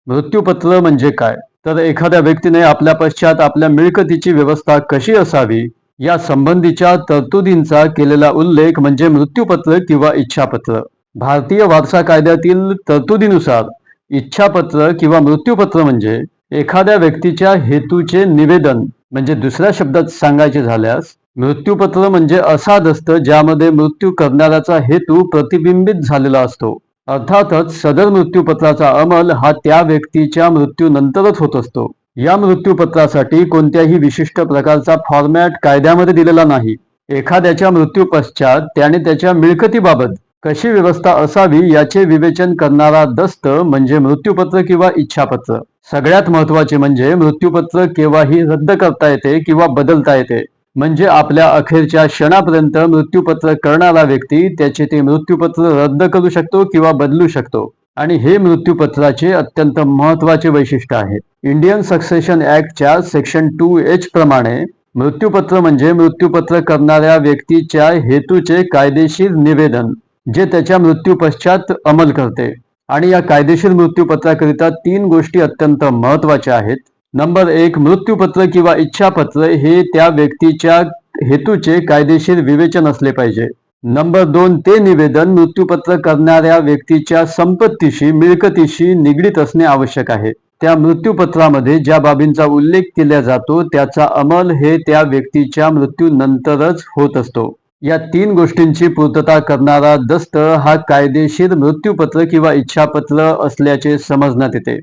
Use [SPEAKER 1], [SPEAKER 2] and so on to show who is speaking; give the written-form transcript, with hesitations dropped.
[SPEAKER 1] मृत्यूपत्र म्हणजे काय? तर एखाद्या व्यक्तीने आपल्या पश्चात आपल्या मिळकतीची व्यवस्था कशी असावी या संबंधीच्या तरतुदींचा केलेला उल्लेख म्हणजे मृत्यूपत्र किंवा इच्छापत्र. भारतीय वारसा कायद्यातील तरतुदीनुसार इच्छापत्र किंवा मृत्यूपत्र म्हणजे एखाद्या व्यक्तीच्या हेतूचे निवेदन. म्हणजे दुसऱ्या शब्दात सांगायचे झाल्यास मृत्यूपत्र म्हणजे असा दस्त ज्यामध्ये मृत्यू करणाऱ्याचा हेतू प्रतिबिंबित झालेला असतो. अर्थातच सदर मृत्यूपत्राचा अंमल हा त्या व्यक्तीच्या मृत्यूनंतरच होत असतो. या मृत्यूपत्रासाठी कोणत्याही विशिष्ट प्रकारचा फॉर्मॅट कायद्यामध्ये दिलेला नाही. एखाद्याच्या मृत्यू पश्चात त्याने त्याच्या मिळकतीबाबत कशी व्यवस्था असावी याचे विवेचन करणारा दस्त म्हणजे मृत्यूपत्र किंवा इच्छापत्र. सगळ्यात महत्त्वाचे म्हणजे मृत्यूपत्र केव्हाही रद्द करता येते किंवा बदलता येते. म्हणजे आपल्या अखेरच्या क्षणापर्यंत मृत्यूपत्र करणारा व्यक्ती त्याचे ते मृत्यूपत्र रद्द करू शकतो किंवा बदलू शकतो. आणि हे मृत्यूपत्राचे अत्यंत महत्त्वाचे वैशिष्ट्य आहे. इंडियन सक्सेशन ऍक्टच्या सेक्शन 2H प्रमाणे मृत्यूपत्र म्हणजे मृत्यूपत्र करणाऱ्या व्यक्तीच्या हेतूचे कायदेशीर निवेदन जे त्याच्या मृत्यू पश्चात अंमल करते. आणि या कायदेशीर मृत्यूपत्राकरिता 3 गोष्टी अत्यंत महत्त्वाच्या आहेत. नंबर 1, मृत्यूपत्र किंवा इच्छापत्र हे त्या व्यक्तीच्या हेतूचे कायदेशीर विवेचन असले पाहिजे. नंबर 2, ते निवेदन मृत्यूपत्र करणाऱ्या व्यक्तीच्या संपत्तीशी मिळकतीशी निगडीत असणे आवश्यक आहे. त्या मृत्यूपत्रामध्ये ज्या बाबींचा उल्लेख केला जातो त्याचा अंमल हे त्या व्यक्तीच्या मृत्यूनंतरच होत असतो. या 3 गोष्टींची पूर्तता करणारा दस्त हा कायदेशीर मृत्यूपत्र किंवा इच्छापत्र असल्याचे समजण्यात येते.